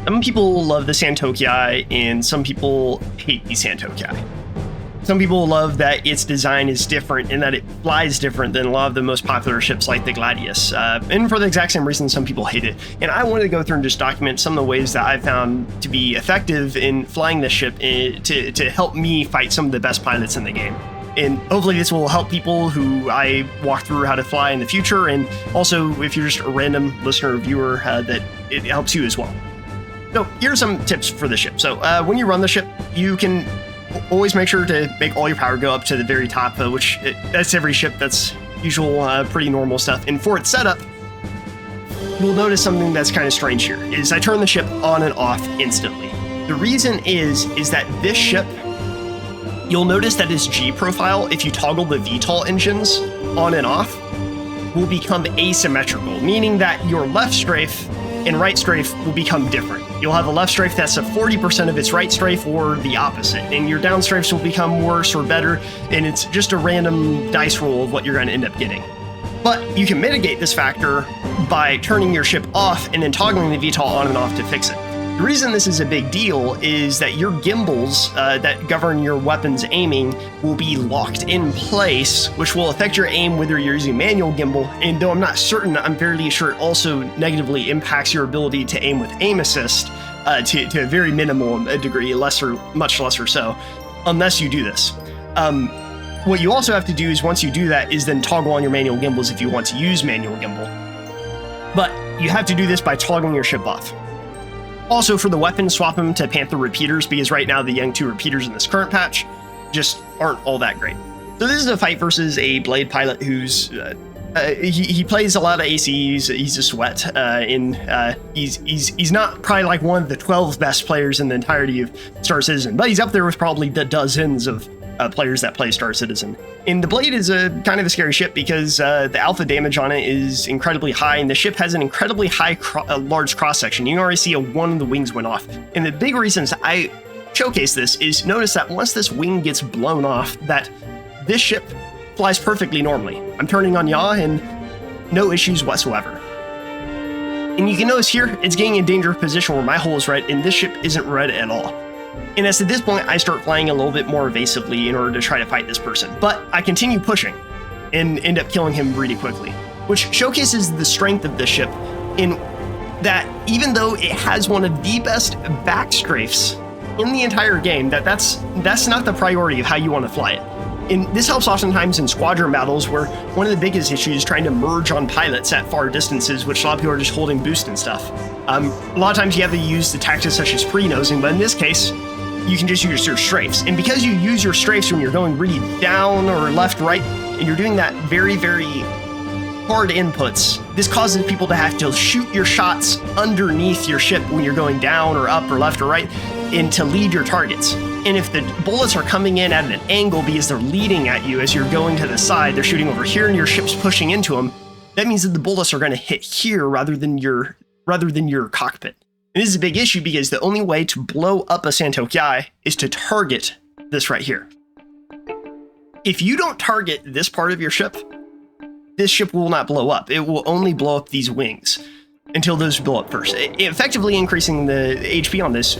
Some people love the Santoki, and some people hate the Santoki. Some people love that its design is different and that it flies different than a lot of the most popular ships like the Gladius. And for the exact same reason, some people hate it. And I wanted to go through and just document some of the ways that I've found to be effective in flying this ship to help me fight some of the best pilots in the game. And hopefully this will help people who I walk through how to fly in the future. And also, if you're just a random listener or viewer, that it helps you as well. So here are some tips for the ship. So when you run the ship, you can always make sure to make all your power go up to the very top, that's every ship. That's usual, pretty normal stuff. And for its setup, you'll notice something that's kind of strange here, is I turn the ship on and off instantly. The reason is that this ship, you'll notice that its G profile, if you toggle the VTOL engines on and off, will become asymmetrical, meaning that your left strafe and right strafe will become different. You'll have a left strafe that's a 40% of its right strafe, or the opposite, and your down strafes will become worse or better, and it's just a random dice roll of what you're going to end up getting. But you can mitigate this factor by turning your ship off and then toggling the VTOL on and off to fix it. The reason this is a big deal is that your gimbals that govern your weapon's aiming will be locked in place, which will affect your aim whether you're using manual gimbal. And though I'm not certain, I'm fairly sure it also negatively impacts your ability to aim with aim assist to a very minimal degree, much lesser so, unless you do this. What you also have to do is, once you do that, is then toggle on your manual gimbals if you want to use manual gimbal. But you have to do this by toggling your ship off. Also, for the weapons, swap them to Panther repeaters, because right now the Young 2 repeaters in this current patch just aren't all that great. So this is a fight versus a Blade pilot who's he plays a lot of ACs. He's a sweat, and he's not probably like one of the 12 best players in the entirety of Star Citizen, but he's up there with probably the dozens of players that play Star Citizen. And the Blade is a kind of a scary ship because the alpha damage on it is incredibly high, and the ship has an incredibly high, large cross-section. You can already see one of the wings went off. And the big reasons I showcase this is, notice that once this wing gets blown off, that this ship flies perfectly normally. I'm turning on yaw and no issues whatsoever. And you can notice here, it's getting in a dangerous position where my hole is red and this ship isn't red at all. And as at this point, I start flying a little bit more evasively in order to try to fight this person. But I continue pushing and end up killing him really quickly, which showcases the strength of this ship in that even though it has one of the best back strafes in the entire game, that's not the priority of how you want to fly it. And this helps oftentimes in squadron battles, where one of the biggest issues is trying to merge on pilots at far distances, which a lot of people are just holding boost and stuff. A lot of times you have to use the tactics such as pre-nosing, but in this case, you can just use your strafes. And because you use your strafes when you're going really down or left, right, and you're doing that very, very hard inputs, this causes people to have to shoot your shots underneath your ship when you're going down or up or left or right, and to lead your targets. And if the bullets are coming in at an angle because they're leading at you as you're going to the side, they're shooting over here and your ship's pushing into them, that means that the bullets are going to hit here rather than your cockpit. And this is a big issue because the only way to blow up a Santoki is to target this right here. If you don't target this part of your ship, this ship will not blow up. It will only blow up these wings until those blow up first. Effectively increasing the HP on this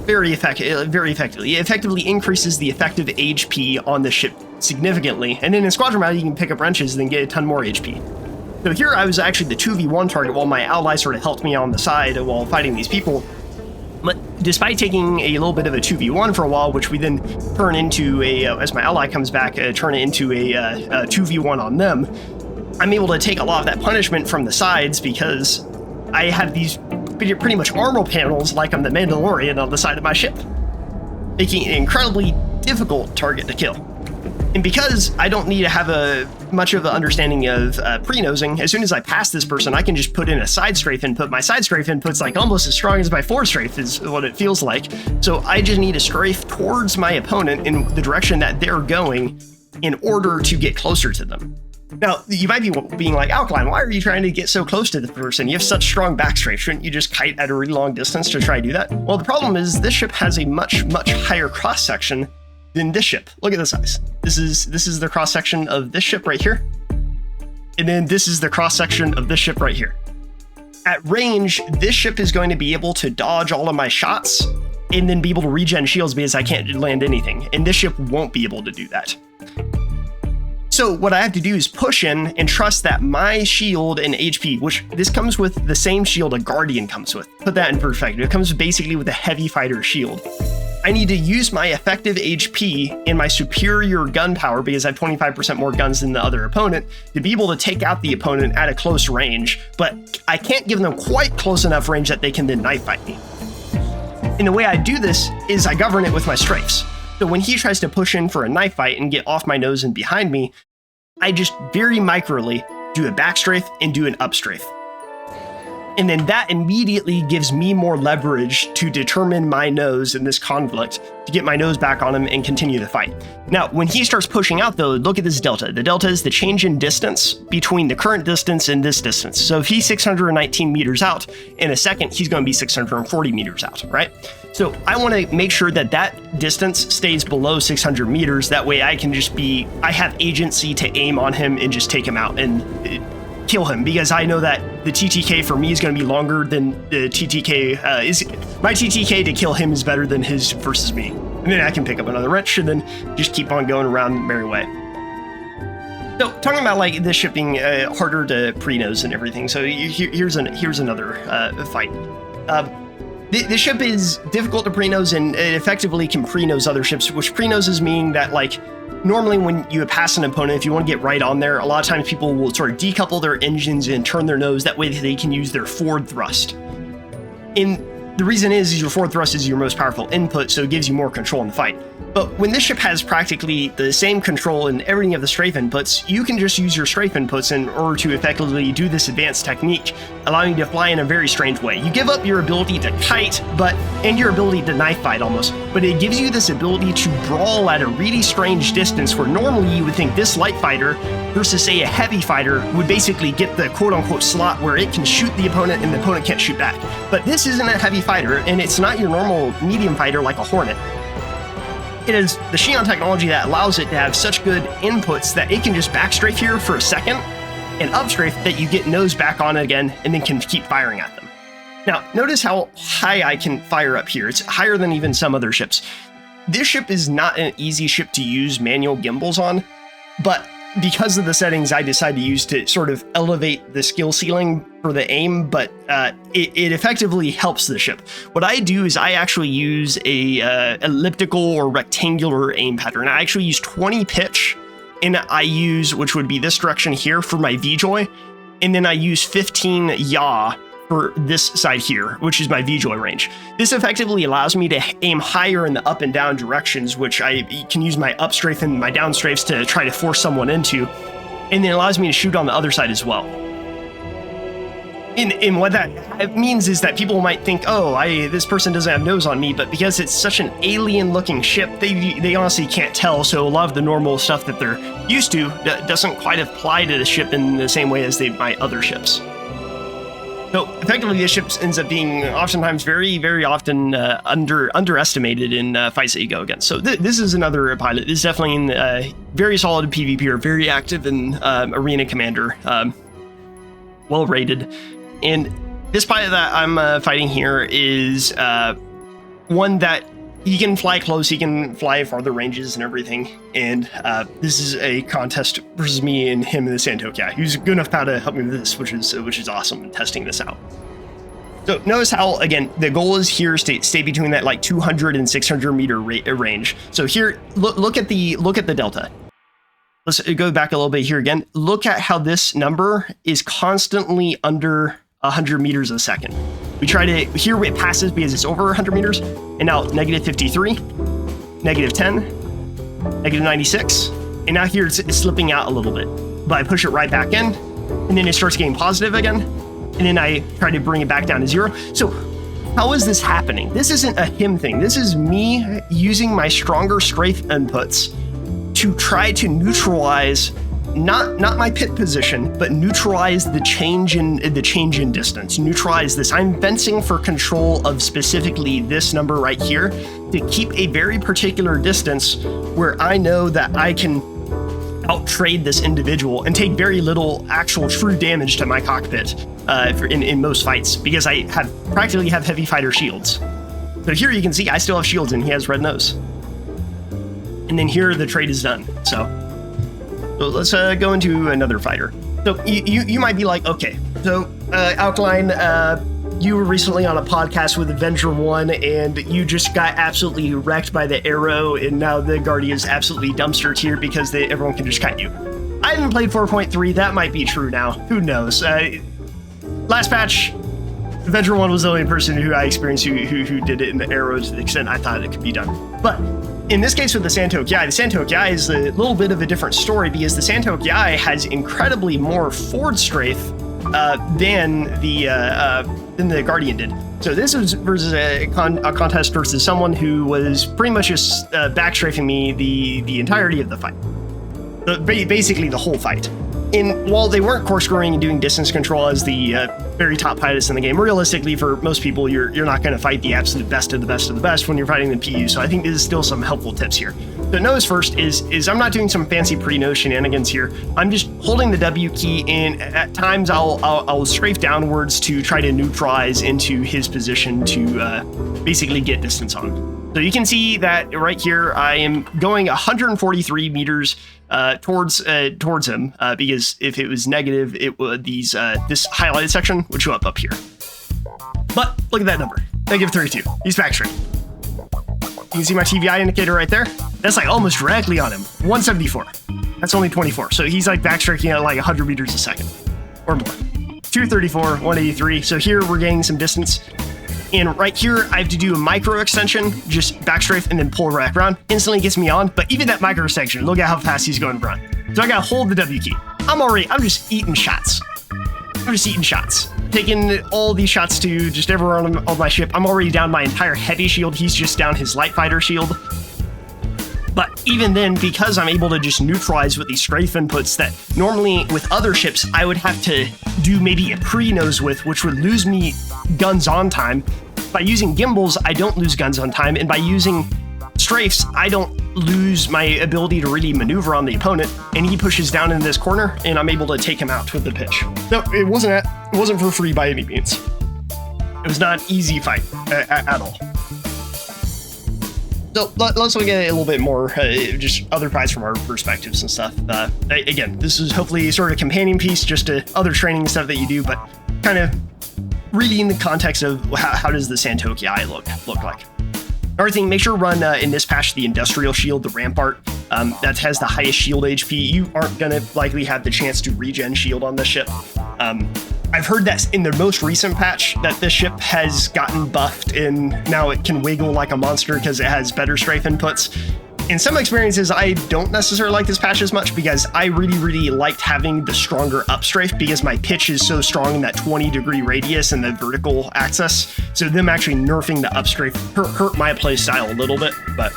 very effectively. It effectively increases the effective HP on the ship significantly. And then in Squadron Battle, you can pick up wrenches and then get a ton more HP. So here I was actually the 2v1 target while my ally sort of helped me on the side while fighting these people. But despite taking a little bit of a 2v1 for a while, which we then turn into as my ally comes back, turn it into a 2v1 on them, I'm able to take a lot of that punishment from the sides because I have these pretty much armor panels like I'm the Mandalorian on the side of my ship, making it an incredibly difficult target to kill. And because I don't need to have much of an understanding of pre-nosing, as soon as I pass this person, I can just put in a side strafe input. My side strafe input's like almost as strong as my forward strafe is what it feels like. So I just need to strafe towards my opponent in the direction that they're going in order to get closer to them. Now, you might be being like, Alkaline, why are you trying to get so close to the person? You have such strong back strafe. Shouldn't you just kite at a really long distance to try to do that? Well, the problem is this ship has a much, much higher cross-section than this ship. Look at the size. This is the cross-section of this ship right here. And then this is the cross-section of this ship right here. At range, this ship is going to be able to dodge all of my shots and then be able to regen shields because I can't land anything. And this ship won't be able to do that. So what I have to do is push in and trust that my shield and HP, which this comes with the same shield a Guardian comes with. Put that in perspective. It comes basically with a heavy fighter shield. I need to use my effective HP and my superior gun power, because I have 25% more guns than the other opponent, to be able to take out the opponent at a close range, but I can't give them quite close enough range that they can then knife fight me. And the way I do this is I govern it with my strafes. So when he tries to push in for a knife fight and get off my nose and behind me, I just very microly do a back strafe and do an up strafe. And then that immediately gives me more leverage to determine my nose in this conflict, to get my nose back on him and continue the fight. Now, when he starts pushing out though, look at this delta. The delta is the change in distance between the current distance and this distance. So if he's 619 meters out, in a second, he's going to be 640 meters out, right? So I want to make sure that that distance stays below 600 meters. That way I have agency to aim on him and just take him out and kill him, because I know that the TTK for me is going to be longer than the TTK my TTK to kill him is better than his versus me. And then I can pick up another wrench and then just keep on going around the merry way. So talking about like this ship being harder to pre-nose and everything. So here's another fight. This ship is difficult to pre-nose, and it effectively can pre-nose other ships, which pre-noses mean that like normally when you pass an opponent, if you want to get right on there, a lot of times people will sort of decouple their engines and turn their nose. That way they can use their forward thrust. And the reason is your forward thrust is your most powerful input, so it gives you more control in the fight. But when this ship has practically the same control in everything of the strafe inputs, you can just use your strafe inputs in order to effectively do this advanced technique, allowing you to fly in a very strange way. You give up your ability to kite, and your ability to knife fight almost, but it gives you this ability to brawl at a really strange distance where normally you would think this light fighter versus say a heavy fighter would basically get the quote-unquote slot where it can shoot the opponent and the opponent can't shoot back. But this isn't a heavy fighter, and it's not your normal medium fighter like a Hornet. It is the Xi'an technology that allows it to have such good inputs that it can just back strafe here for a second and up strafe that you get nose back on it again and then can keep firing at them. Now, notice how high I can fire up here. It's higher than even some other ships. This ship is not an easy ship to use manual gimbals on, but because of the settings I decided to use to sort of elevate the skill ceiling for the aim, but it effectively helps the ship. What I do is I actually use a elliptical or rectangular aim pattern. I actually use 20 pitch, and I use, which would be this direction here, for my V-joy, and then I use 15 yaw for this side here, which is my V-joy range. This effectively allows me to aim higher in the up and down directions, which I can use my up strafe and my down strafes to try to force someone into, and then it allows me to shoot on the other side as well. And what that means is that people might think, oh, this person doesn't have nose on me, but because it's such an alien-looking ship, they honestly can't tell, so a lot of the normal stuff that they're used to doesn't quite apply to the ship in the same way as my other ships. So effectively, this ship ends up being oftentimes very, very often underestimated in fights that you go against. So this is another pilot. This is definitely in very solid PvP, or very active in Arena Commander, well rated. And this pilot that I'm fighting here is one that he can fly close, he can fly farther ranges and everything. And this is a contest versus me and him in the Santoki. He's good enough now to help me with this, which is awesome, testing this out. So notice how, again, the goal is here to stay between that like 200 and 600 meter range. So here, look at the delta. Let's go back a little bit here again. Look at how this number is constantly under 100 meters a second. We try to, here it passes because it's over 100 meters, and now negative 53, negative 10, negative 96, and now here it's slipping out a little bit. But I push it right back in, and then it starts getting positive again, and then I try to bring it back down to 0. So how is this happening? This isn't a him thing. This is me using my stronger strafe inputs to try to neutralize not my pit position, but neutralize the change in distance. Neutralize this. I'm fencing for control of specifically this number right here to keep a very particular distance where I know that I can out-trade this individual and take very little actual true damage to my cockpit in most fights, because I practically have heavy fighter shields. So here you can see I still have shields and he has red nose. And then here the trade is done. So let's go into another fighter. So you might be like, okay, so Alkaline, you were recently on a podcast with Avenger 1 and you just got absolutely wrecked by the arrow, and now the Guardian is absolutely dumpster tier because everyone can just kite you. I haven't played 4.3, that might be true now, who knows. Last patch, Avenger 1 was the only person who I experienced who did it in the arrow to the extent I thought it could be done. But in this case with the Santoki is a little bit of a different story, because the Santoki has incredibly more forward strafe than the Guardian did. So this is versus a contest versus someone who was pretty much just backstrafing me the entirety of the fight. Basically the whole fight. And while they weren't corkscrewing and doing distance control as the very top pilots in the game, realistically for most people, you're not going to fight the absolute best of the best of the best when you're fighting the PU. So I think there's still some helpful tips here. The nose first is I'm not doing some fancy pre-nose shenanigans here. I'm just holding the W key, and at times I'll strafe downwards to try to neutralize into his position to basically get distance on him. So you can see that right here I am going 143 meters towards him, because if it was negative, it would this highlighted section would show up here. But look at that number, -32. He's backstraight. You can see my TVI indicator right there. That's like almost directly on him. 174. That's only 24. So he's like backstriking at like 100 meters a second or more. 234, 183. So here we're gaining some distance. And right here, I have to do a micro extension, just backstrafe and then pull back around. Instantly gets me on, but even that micro extension, look at how fast he's going to run. So I gotta hold the W key. I'm just eating shots. Taking all these shots to just everywhere on my ship. I'm already down my entire heavy shield. He's just down his light fighter shield. But even then, because I'm able to just neutralize with these strafe inputs that normally with other ships, I would have to do maybe a pre-nose with, which would lose me guns on time. By using gimbals, I don't lose guns on time. And by using strafes, I don't lose my ability to really maneuver on the opponent. And he pushes down in this corner and I'm able to take him out with the pitch. So it wasn't for free by any means. It was not an easy fight at all. So let's look at it a little bit more, just other fights from our perspectives and stuff. Again, this is hopefully sort of a companion piece just to other training stuff that you do, but kind of really in the context of how does the Santoki look like. Another thing, make sure to run in this patch the industrial shield, the Rampart. That has the highest shield HP. You aren't going to likely have the chance to regen shield on this ship. I've heard that in the most recent patch that this ship has gotten buffed and now it can wiggle like a monster because it has better strafe inputs. In some experiences, I don't necessarily like this patch as much because I really liked having the stronger up strafe because my pitch is so strong in that 20-degree radius and the vertical axis. So them actually nerfing the up strafe hurt my play style a little bit, but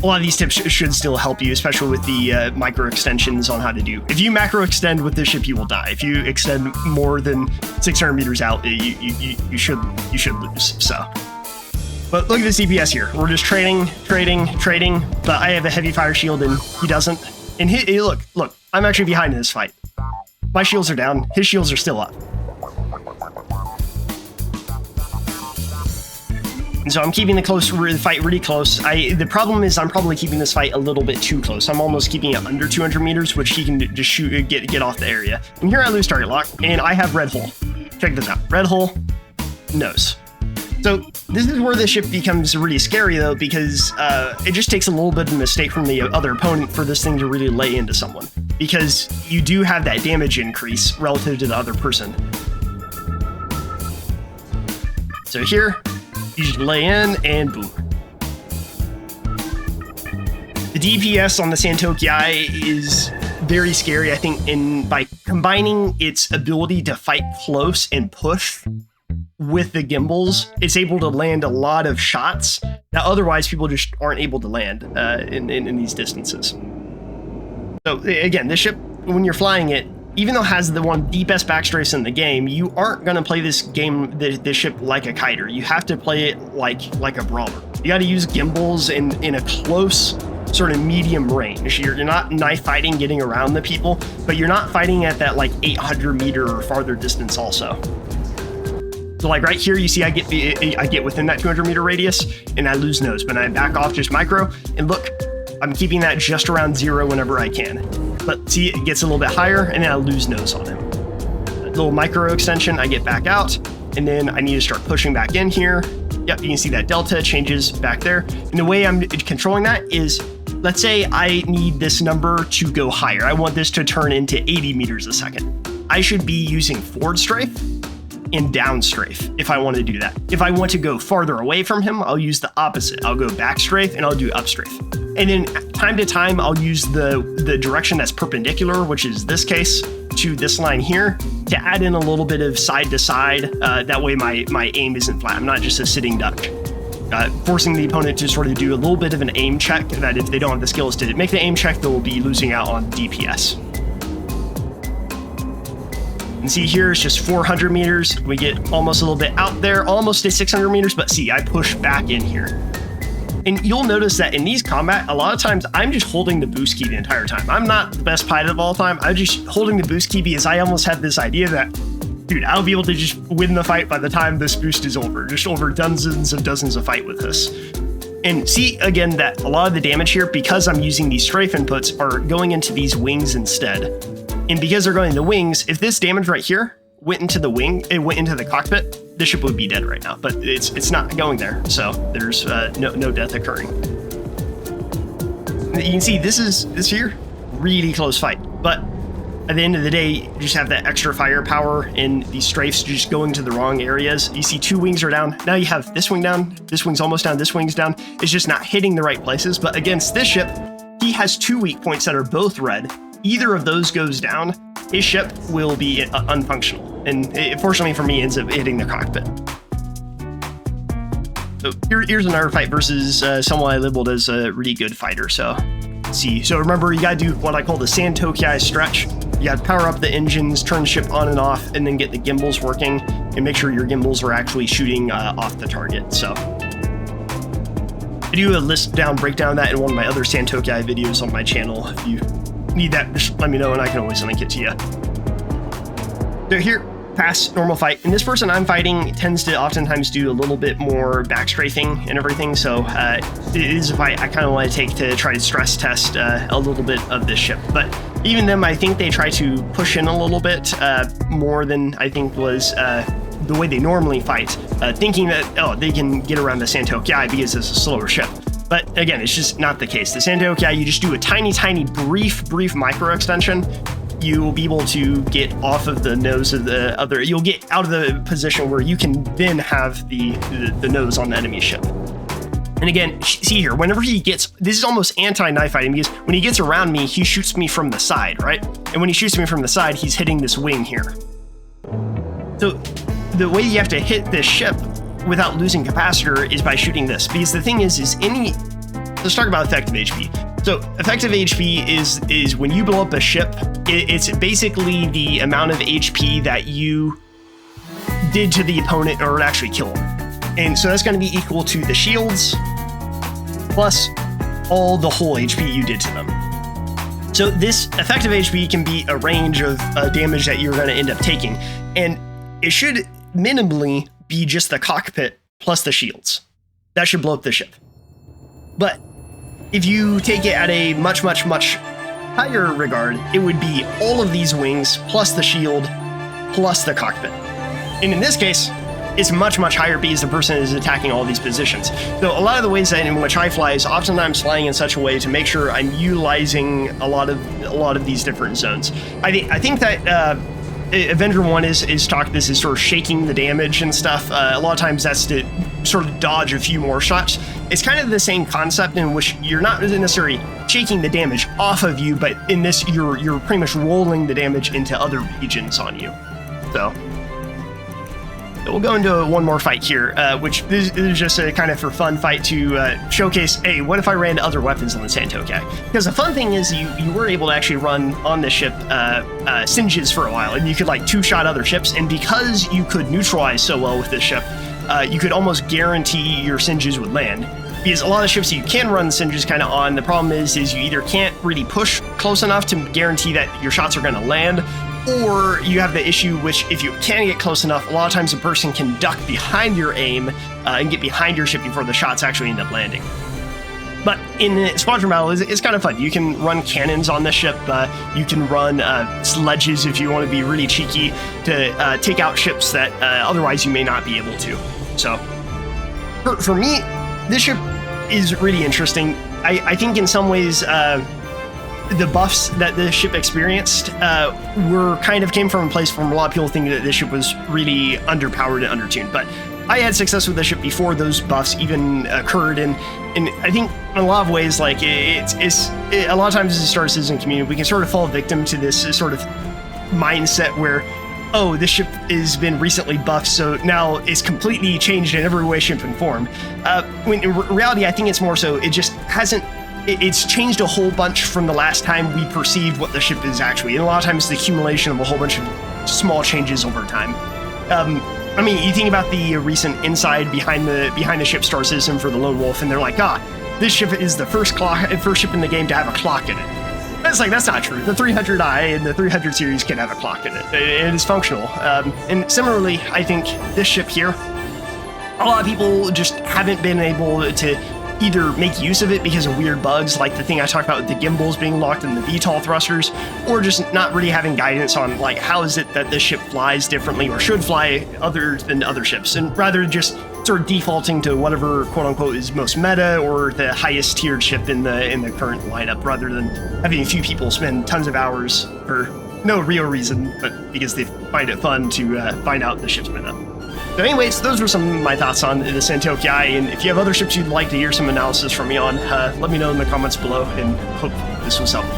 a lot of these tips should still help you, especially with the micro extensions on how to do. If you macro extend with this ship, you will die. If you extend more than 600 meters out, you should lose. So, but look at this DPS here. We're just trading. But I have a heavy fire shield and he doesn't. And look, I'm actually behind in this fight. My shields are down. His shields are still up. And so I'm keeping the fight really close. The problem is I'm probably keeping this fight a little bit too close. I'm almost keeping it under 200 meters, which he can just shoot, get off the area. And here I lose target lock, and I have red hole. Check this out. Red hole, nose. So this is where the ship becomes really scary, though, because it just takes a little bit of a mistake from the other opponent for this thing to really lay into someone. Because you do have that damage increase relative to the other person. So here, you just lay in and boom. The DPS on the Santoki is very scary, I think, by combining its ability to fight close and push with the gimbals, it's able to land a lot of shots that otherwise people just aren't able to land in these distances. So again, this ship, when you're flying it, even though it has the best backstrafes in the game, you aren't going to play this ship like a kiter. You have to play it like a brawler. You got to use gimbals in a close sort of medium range. You're not knife fighting, getting around the people, but you're not fighting at that like 800 meter or farther distance also. So like right here, you see I get within that 200 meter radius and I lose nose, but I back off just micro, and look, I'm keeping that just around 0 whenever I can. But see, it gets a little bit higher and then I lose nose on him. A little micro extension, I get back out, and then I need to start pushing back in here. Yep, you can see that delta changes back there. And the way I'm controlling that is, let's say I need this number to go higher. I want this to turn into 80 meters a second. I should be using forward strafe and down strafe if I want to do that. If I want to go farther away from him, I'll use the opposite. I'll go back strafe and I'll do up strafe. And then time to time, I'll use the direction that's perpendicular, which is this case, to this line here, to add in a little bit of side to side. That way my aim isn't flat. I'm not just a sitting duck. Forcing the opponent to sort of do a little bit of an aim check, that if they don't have the skills to make the aim check, they'll be losing out on DPS. And see here, it's just 400 meters. We get almost a little bit out there, almost to 600 meters, but see, I push back in here. And you'll notice that in these combat, a lot of times I'm just holding the boost key the entire time. I'm not the best pilot of all time. I'm just holding the boost key because I almost have this idea that, dude, I'll be able to just win the fight by the time this boost is over. Just over dozens of fight with this. And see, again, that a lot of the damage here, because I'm using these strafe inputs, are going into these wings instead. And because they're going in the wings, if this damage right here went into the wing, it went into the cockpit, the ship would be dead right now. But it's not going there, so there's no death occurring. You can see this here, really close fight. But at the end of the day, you just have that extra firepower in these strafes just going to the wrong areas. You see 2 wings are down. Now you have this wing down, this wing's almost down, this wing's down. It's just not hitting the right places. But against this ship, he has 2 weak points that are both red. Either of those goes down, his ship will be unfunctional. And it, fortunately for me, ends up hitting the cockpit. So here's another fight versus someone I labeled as a really good fighter. So let's see. So remember, you gotta do what I call the Santoki stretch. You gotta power up the engines, turn the ship on and off, and then get the gimbals working, and make sure your gimbals are actually shooting off the target. So I do a list down breakdown of that in one of my other Santoki videos on my channel. If you need that, just let me know and I can always link it to you. So here, pass normal fight. And this person I'm fighting tends to oftentimes do a little bit more back strafing and everything. So it is a fight I kind of want to take to try to stress test a little bit of this ship. But even them, I think they try to push in a little bit more than I think was the way they normally fight, thinking that, oh, they can get around the Santoki because it's a slower ship. But again, it's just not the case. The Santoki, you just do a tiny, brief micro extension. You will be able to get off of the nose of the other. You'll get out of the position where you can then have the nose on the enemy ship. And again, see here, whenever he gets, this is almost anti-knife fighting because when he gets around me, he shoots me from the side, right? And when he shoots me from the side, he's hitting this wing here. So the way you have to hit this ship without losing capacitor is by shooting this, because the thing is let's talk about effective HP. So effective HP is when you blow up a ship, it's basically the amount of HP that you did to the opponent or actually kill them. And so that's going to be equal to the shields plus all the whole HP you did to them. So this effective HP can be a range of damage that you're going to end up taking, and it should minimally be just the cockpit plus the shields. That should blow up the ship. But if you take it at a much higher regard, it would be all of these wings plus the shield plus the cockpit. And in this case, it's much higher because the person is attacking all these positions. So a lot of the ways that in which I fly is oftentimes flying in such a way to make sure I'm utilizing a lot of these different zones. I think that Avenger 1 is talked, this is sort of shaking the damage and stuff. A lot of times that's to sort of dodge a few more shots. It's kind of the same concept in which you're not necessarily shaking the damage off of you, but in this you're pretty much rolling the damage into other regions on you. So we'll go into one more fight here, which is just a kind of for fun fight to showcase, hey, what if I ran other weapons on the Santoki? Because the fun thing is you were able to actually run on the ship singes for a while, and you could like 2-shot other ships, and because you could neutralize so well with this ship, you could almost guarantee your singes would land. because a lot of ships you can run singes kind of on. The problem is you either can't really push close enough to guarantee that your shots are going to land, or you have the issue which if you can get close enough, a lot of times a person can duck behind your aim and get behind your ship before the shots actually end up landing. But in Squadron Battle, it's kind of fun. You can run cannons on the ship. You can run sledges if you want to be really cheeky to take out ships that otherwise you may not be able to. So for me, this ship is really interesting. I think in some ways the buffs that the ship experienced came from a place from a lot of people thinking that this ship was really underpowered and undertuned. But I had success with the ship before those buffs even occurred, and I think in a lot of ways, like a lot of times as a Star Citizen community, we can sort of fall victim to this sort of mindset where, oh, this ship has been recently buffed, so now it's completely changed in every way, shape, and form. When in reality, I think it's more so it just hasn't. It's changed a whole bunch from the last time we perceived what the ship is actually, and a lot of times the accumulation of a whole bunch of small changes over time. I mean, you think about the recent inside behind the ship Star Citizen for the Lone Wolf, and they're like, this ship is the first ship in the game to have a clock in it. It's like, that's not true. The 300i and the 300 series can have a clock in it. It is functional. And similarly, I think this ship here, a lot of people just haven't been able to either make use of it because of weird bugs, like the thing I talked about with the gimbals being locked in the VTOL thrusters, or just not really having guidance on like how is it that this ship flies differently or should fly other than other ships, and rather just sort of defaulting to whatever quote unquote is most meta or the highest tiered ship in the current lineup, rather than having a few people spend tons of hours for no real reason, but because they find it fun to find out the ship's meta. So anyways, those were some of my thoughts on the Santoki, and if you have other ships you'd like to hear some analysis from me on, let me know in the comments below, and hope this was helpful.